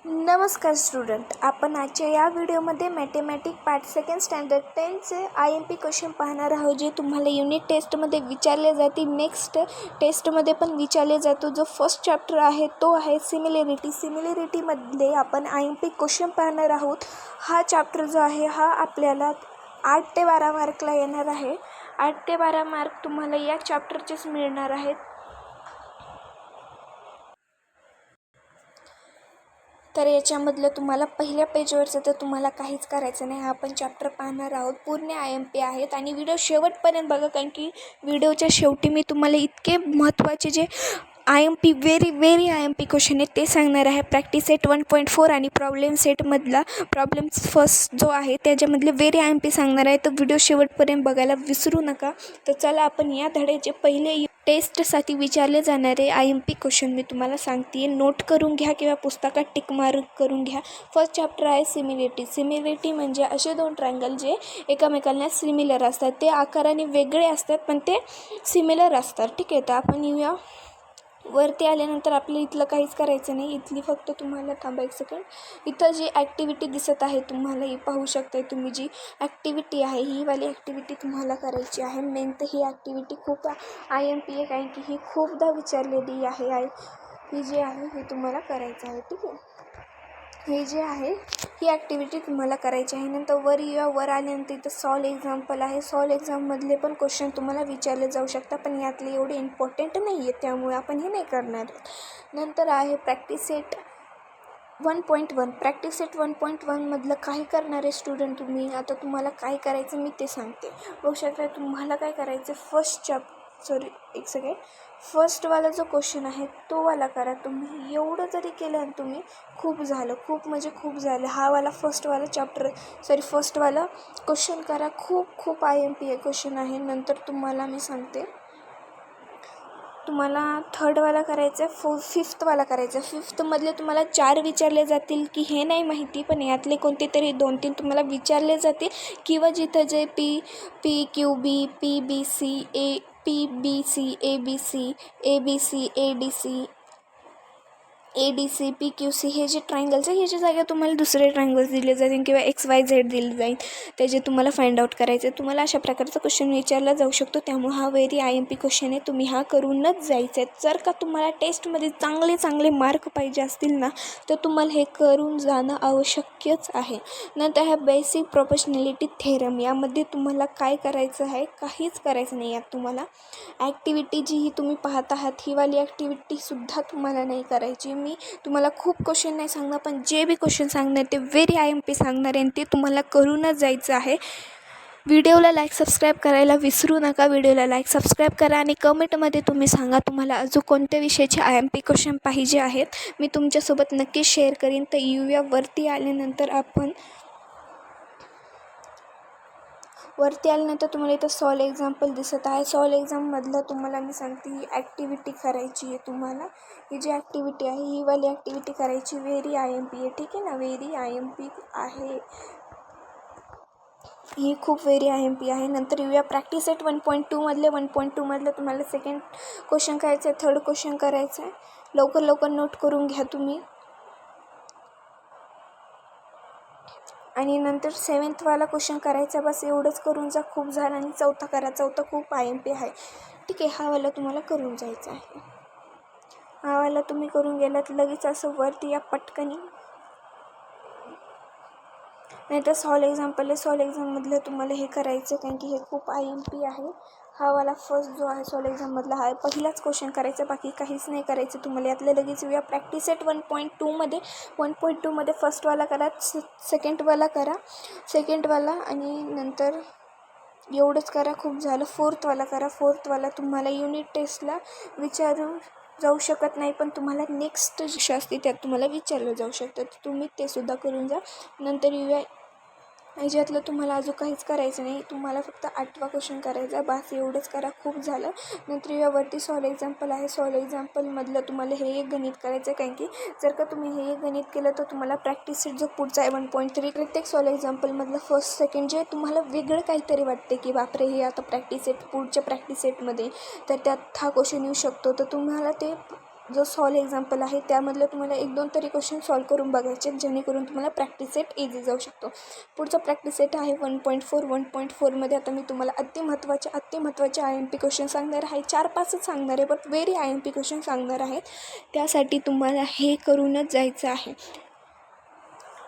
नमस्कार स्टुडंट, आपण आजच्या या व्हिडिओमध्ये मॅथमॅटिक पार्ट सेकंड स्टँडर्ड 10चे IMP क्वेश्चन पाहणार आहोत, जे तुम्हाला युनिट टेस्टमध्ये विचारले जातील. नेक्स्ट टेस्टमध्ये पण विचारले जातो. जो फर्स्ट चॅप्टर आहे तो आहे सिमिलॅरिटीमध्ये आपण IMP क्वेश्चन पाहणार आहोत. हा चॅप्टर जो आहे हा आपल्याला 8 ते 12 मार्कला येणार आहे. 8 ते 12 मार्क तुम्हाला या चॅप्टरचेच मिळणार आहेत. तर याच्यामधलं तुम्हाला पहिल्या पेजवरचं तर तुम्हाला काहीच करायचं नाही. आपण चॅप्टर पाहणार आहोत. पूर्ण IMP आहेत आणि व्हिडिओ शेवटपर्यंत बघा, कारण की व्हिडिओच्या शेवटी मी तुम्हाला इतके महत्त्वाचे जे IMP व्हेरी IMP क्वेश्चन आहेत ते सांगणार आहे. प्रॅक्टिस सेट 1.4 आणि प्रॉब्लेम सेटमधला प्रॉब्लेम्स फर्स्ट जो आहे त्याच्यामधले व्हेरी IMP सांगणार आहे. तर व्हिडिओ शेवटपर्यंत बघायला विसरू नका. तर चला आपण या धड्याचे पहिले टेस्टसाठी विचारले जाणारे IMP क्वेश्चन मी तुम्हाला सांगते. नोट करून घ्या किंवा पुस्तकात टिक मार्क करून घ्या. फर्स्ट चॅप्टर आहे सिमिलॅरिटी म्हणजे असे दोन ट्रायंगल जे एकमेकांना सिमिलर असतात. ते आकाराने वेगळे असतात पण ते सिमिलर असतात. ठीक आहे, तर आपण येऊया. वरती आल्यानंतर आपल्या इथलं काहीच करायचं नाही. इथली फक्त तुम्हाला थांबा एक सेकंड. इथं जी ॲक्टिव्हिटी दिसत आहे तुम्हाला, ही पाहू शकता. तुम्ही जी ॲक्टिव्हिटी आहे ही वाली ॲक्टिव्हिटी तुम्हाला करायची आहे. मेन तर ही ॲक्टिव्हिटी खूप IMP आहे, कारण की ही खूपदा विचारलेली आहे. ही जी आहे ही तुम्हाला करायचं आहे. ठीक आहे, हे जे आहे ही ॲक्टिव्हिटी तुम्हाला करायची आहे. नंतर वर आल्यानंतर इथं सॉल्व एक्झाम्पल आहे. सॉल्व एक्झाममधले पण क्वेश्चन तुम्हाला विचारले जाऊ शकतात, पण यातले एवढे इम्पॉर्टंट नाही आहेत, त्यामुळे आपण हे नाही करणार. नंतर आहे प्रॅक्टिस सेट 1.1. प्रॅक्टिस सेट 1.1मधलं काही करणारे स्टुडंट तुम्ही. आता तुम्हाला काय करायचं मी ते सांगते. बघू शकता तुम्हाला काय करायचं. फर्स्टवाला जो क्वेश्चन आहे तो वाला करा. तुम्ही एवढं जरी केलं आणि तुम्ही खूप झालं, खूप म्हणजे खूप झालं. हा वाला फर्स्टवाला क्वेश्चन करा. खूप IMP क्वेश्चन आहे. नंतर तुम्हाला मी सांगते, तुम्हाला थर्डवाला करायचं आहे, फिफ्थवाला करायचं आहे. फिफ्थमधले तुम्हाला 4 विचारले जातील की हे नाही माहिती, पण यातले कोणते तरी 2-3 तुम्हाला विचारले जातील. किंवा जिथं जे PQB PBC PBC ABC ADC PQC हे जे ट्रायंगल्स आहे ह्याच्या जागेवर तुम्हाला दुसरे ट्रायंगल्स दिले जातील किंवा XYZ दिले जाईल. त्याचे तुम्हाला फाइंड आउट करायचे. तुम्हाला अशा प्रकारचा क्वेश्चन विचारला जाऊ शकतो. त्यामुळे हा व्हेरी IMP क्वेश्चन आहे. तुम्ही हा करूनच जायचं आहे. जर का तुम्हाला टेस्टमध्ये चांगले मार्क पाहिजे असतील ना, तर तुम्हाला हे करून जाणं आवश्यकच आहे. नंतर हा बेसिक प्रोपोर्शनॅलिटी थेरम. यामध्ये तुम्हाला काय करायचं आहे, काहीच करायचं नाही. यात तुम्हाला ॲक्टिव्हिटी जी ही तुम्ही पाहत आहात ही वाली ॲक्टिव्हिटीसुद्धा तुम्हाला नाही करायची. मी तुम्हाला खूप क्वेश्चन नाही सांगणार, पण जे बी क्वेश्चन सांगणार ते व्हेरी IMP सांगणार आहे आणि ते तुम्हाला करूनच जायचं आहे. व्हिडिओला लाईक सबस्क्राईब करायला विसरू नका. व्हिडिओला लाईक सबस्क्राईब करा आणि कमेंटमध्ये तुम्ही सांगा तुम्हाला अजून कोणत्या विषयाचे IMP क्वेश्चन पाहिजे आहेत. मी तुमच्यासोबत नक्की शेअर करीन. तर येऊया वरती आल्यानंतर तुम्हाला इथं सॉल्व एक्झाम्पल दिसत आहे. सॉल्व एक्झाममधलं तुम्हाला मी सांगते ही ॲक्टिव्हिटी करायची आहे. तुम्हाला ही जी ॲक्टिव्हिटी आहे ही वाली ॲक्टिव्हिटी करायची. व्हेरी IMP आहे. ठीक आहे ना, व्हेरी IMP आहे ही, खूप व्हेरी IMP आहे. नंतर येऊया प्रॅक्टिस सेट 1.2मधलं तुम्हाला सेकंड क्वेश्चन करायचं आहे, थर्ड क्वेश्चन करायचं आहे. लवकर नोट करून घ्या तुम्ही. आणि नंतर 7थवाला क्वेश्चन करायचा. बस एवढंच करून जा, खूप झालं. आणि चौथा करा. चौथा खूप IMP आहे. ठीक आहे, हा वाला तुम्हाला करून जायचा आहे. हा वाला तुम्ही करून गेलात लगेच असं वरती या पटकनी. नाहीतर सॉल्व एक्झाम्पल आहे. सॉल्व एक्झाममधलं तुम्हाला हे करायचं, कारण की हे खूप IMP आहे. हा वाला फर्स्ट जो आहे सॉल्व एक्झाममधला हा पहिलाच क्वेश्चन करायचं, बाकी काहीच नाही करायचं तुम्हाला. यातलं लगेच येऊया प्रॅक्टिस सेट 1.2मध्ये फर्स्टवाला करा, सेकंडवाला आणि नंतर एवढंच करा, खूप झालं. फोर्थवाला करा. फोर्थवाला तुम्हाला युनिट टेस्टला विचारू जाऊ शकत नाही, पण तुम्हाला नेक्स्ट जे असते त्यात तुम्हाला विचारलं जाऊ शकतं. तर तुम्ही ते सुद्धा करून जा. नंतर येऊया ह्याच्यातलं तुम्हाला अजून काहीच करायचं नाही. तुम्हाला फक्त 8वा क्वेश्चन करायचा. बस एवढंच करा, खूप झालं. नंतर यावरती सॉल्व एक्झाम्पल आहे. सॉल्व एक्झाम्पलमधलं तुम्हाला हे एक गणित करायचं आहे, कारण की जर का तुम्ही हे एक गणित केलं तर तुम्हाला प्रॅक्टिस सेट जो पुढचा आहे 1.3 प्रत्येक सॉल्व एक्झाम्पलमधलं फर्स्ट सेकंड जे तुम्हाला वेगळं काहीतरी वाटते की बापरे हे आता पुढच्या प्रॅक्टिस सेटमध्ये तर त्यात हा क्वेश्चन येऊ शकतो. तर तुम्हाला ते जो सॉल्व एक्झाम्पल आहे त्यामधलं तुम्हाला 1-2 तरी क्वेश्चन सॉल्व करून बघायचे, जेणेकरून तुम्हाला प्रॅक्टिस सेट इझी जाऊ शकतो. पुढचा प्रॅक्टिस सेट आहे 1.4. 1.4मध्ये आता मी तुम्हाला अति महत्त्वाचे IMP क्वेश्चन सांगणार आहे. 4-5च सांगणार आहे, बट व्हेरी IMP क्वेश्चन सांगणार आहे. त्यासाठी तुम्हाला हे करूनच जायचं आहे.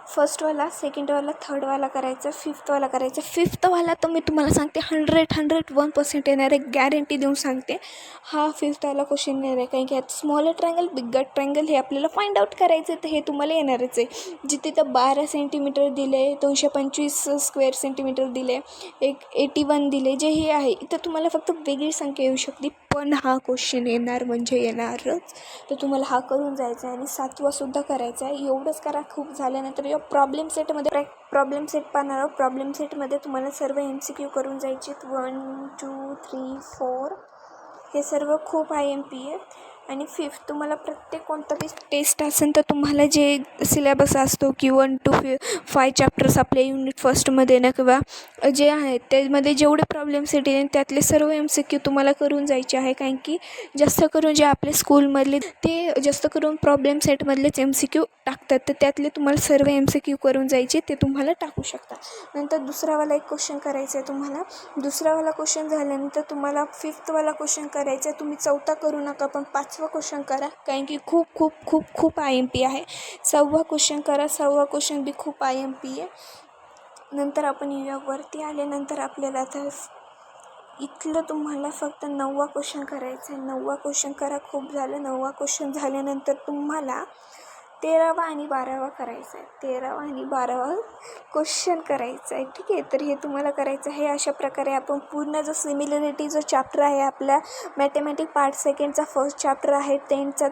फर्स्टवाला, सेकंडवाला, थर्डवाला करायचं, फिफ्थवाला करायचं. फिफ्थवाला तर मी तुम्हाला सांगते 101% येणार आहे, गॅरंटी देऊन सांगते. हा फिफ्थवाला क्वेश्चन येणार आहे, कारण की यात स्मॉलर ट्रायंगल, बिगर ट्रायंगल हे आपल्याला फाइंड आउट करायचं आहे. तर हे तुम्हाला येणारच आहे. जिथे तर 12 सेंटीमीटर दिले, 225 स्क्वेअर सेंटीमीटर दिले, 81 दिले, जे हे आहे इथं तुम्हाला फक्त वेगळी संख्या येऊ शकते, पण हा क्वेश्चन येणार म्हणजे येणारच. तर तुम्हाला हा करून जायचा आहे. आणि 7वासुद्धा करायचा आहे. एवढंच करा. खूप झाल्यानंतर या प्रॉब्लेम सेटमध्ये प्रॉब्लेम सेट पाहणार आहोत. प्रॉब्लेम सेटमध्ये तुम्हाला सर्व MCQ करून जायचे 1, 2, 3, 4 हे सर्व खूप IMP आहेत. आणि फिफ्थ तुम्हाला प्रत्येक कोणता बी टेस्ट असेल तर तुम्हाला जे सिलेबस असतो की 1 to 5 चॅप्टर्स आपल्या युनिट फर्स्टमध्ये ना, किंवा जे आहेत त्यामध्ये जेवढे प्रॉब्लेम सेट येईल त्यातले सर्व MCQ तुम्हाला करून जायचे आहे. कारण की जास्त करून जे आपले स्कूलमधले ते जास्त करून प्रॉब्लेम सेटमधलेच MCQ टाकतात, तर त्यातले तुम्हाला सर्व MCQ करून जायचे, ते तुम्हाला टाकू शकता. नंतर दुसरावाला एक क्वेश्चन करायचं आहे तुम्हाला. दुसरावाला क्वेश्चन झाल्यानंतर तुम्हाला फिफ्थवाला क्वेश्चन करायचा आहे. तुम्ही चौथा करू नका, पण 5वा क्वेश्चन करा, कारण की खूप खूप खूप खूप IMP आहे. 6वा क्वेश्चन करा. 6वा क्वेश्चन बी खूप IMP आहे. नंतर आपण वरती आल्यानंतर आपल्याला आता इथलं तुम्हाला फक्त 9वा क्वेश्चन करायचं आहे. 9वा क्वेश्चन करा. खूप झालं. 9वा क्वेश्चन झाल्यानंतर तुम्हाला 13वा आणि 12वा करायचा आहे. 13वा आणि 12वा क्वेश्चन करायचं आहे. ठीक आहे, तर हे तुम्हाला करायचं आहे. अशा प्रकारे आपण पूर्ण जो सिमिलरिटी जो चॅप्टर आहे आपल्या मॅथमॅटिक पार्ट सेकंडचा फर्स्ट चॅप्टर आहे त्यांचा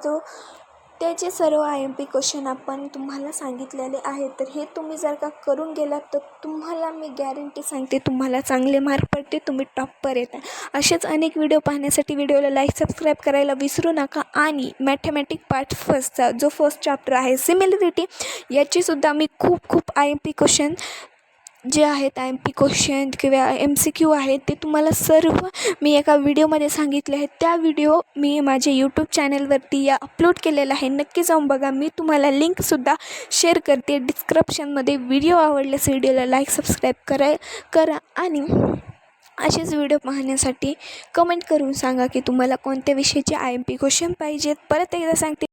त्याचे सर्व IMP क्वेश्चन आपण तुम्हाला सांगितलेले आहेत. तर हे तुम्ही जर का करून गेलात तर तुम्हाला मी गॅरंटी सांगते तुम्हाला चांगले मार्क पडते, तुम्ही टॉपर येता. असेच अनेक व्हिडिओ पाहण्यासाठी व्हिडिओला लाईक सबस्क्राईब करायला विसरू नका. आणि मॅथमॅटिक पार्ट फर्स्टचा जो फर्स्ट चॅप्टर आहे सिमिलरिटी, याचीसुद्धा मी खूप IMP क्वेश्चन जे आहेत IMP क्वेश्चन किंवा MCQ आहेत ते तुम्हाला सर्व मी एका व्हिडिओमध्ये सांगितले आहेत. त्या व्हिडिओ मी माझे यूट्यूब चॅनलवरती अपलोड केलेला आहे, नक्की जाऊन बघा. मी तुम्हाला लिंकसुद्धा शेअर करते डिस्क्रिप्शनमध्ये. व्हिडिओ आवडल्यास व्हिडिओला लाईक सबस्क्राईब करा आणि असेच व्हिडिओ पाहण्यासाठी कमेंट करून सांगा की तुम्हाला कोणत्या विषयाचे IMP क्वेश्चन पाहिजेत. परत एकदा सांगते.